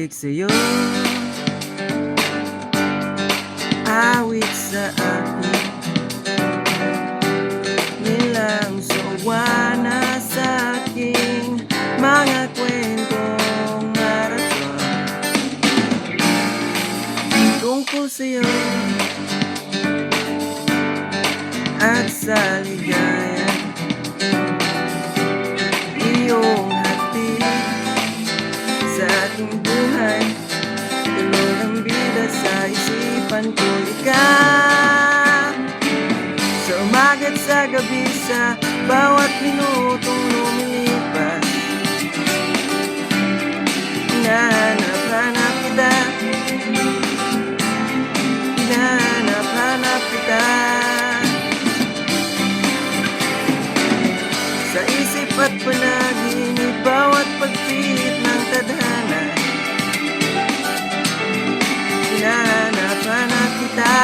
Sabik sa'yo, awit sa akin, nilang sowa na sa aking mga kwentong marathon. Tungkol sa'yo at sa ligaya, iyong hatid sa ating buhay. Tuloy ang bida sa isipan ko, ikaw. Sa umaga't sa gabi, sa bawat minutong lumilipas, hinahanap-hanap kita, hinahanap-hanap kita. Sa isip at panaginip, bawat pagpihit ng tadhana, hinahanap-hanap kita.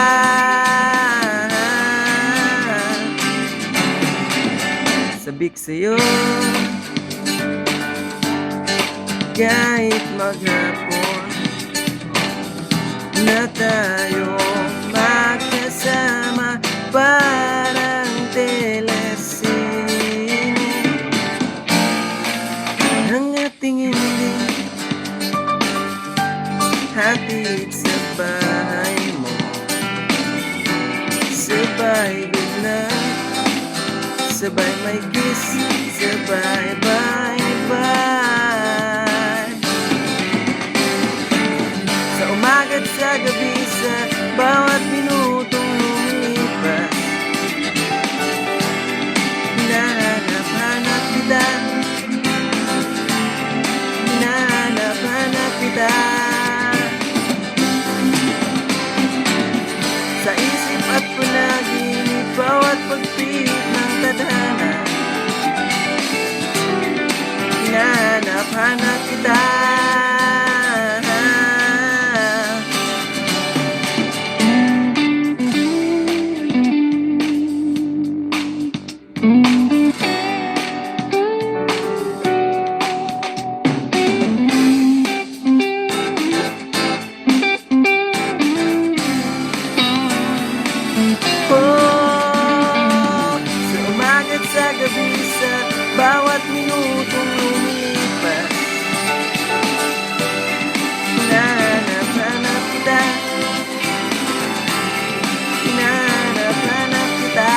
Sabik sa'yo, kahit maghapon na tayo magkasama, parang telesine. Ang ating hindi hatid sa bahay mo, sabay bigla, sabay may kiss, sabay bye-bye. Sa umaga't sa gabi, sa bawat minutong lumilipas, hinahanap-hanap kita, hinahanap-hanap kita. Sa isip at panaginip, bawat pagpihit ng tadhana, hinahanap-hanap kita. Sa umaga't sa gabi, sa bawat minutong lumilipas, hinahanap-hanap kita, hinahanap-hanap kita.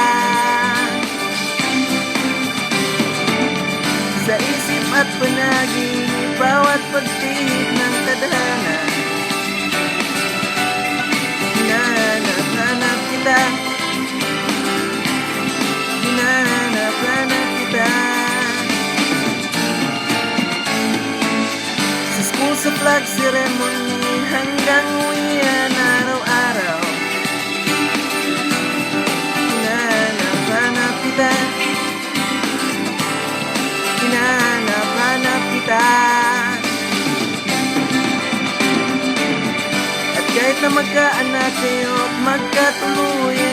Sa isip at panaginip, bawat pagtihik ng tadhana, hinahanap-hanap kita, hinahanap-hanap kita. Sa school, sa flag ceremony, hanggang uwian araw-araw, hinahanap-hanap kita, hinahanap-hanap kita. At kahit na magkaanak kayo at magkatuluyan,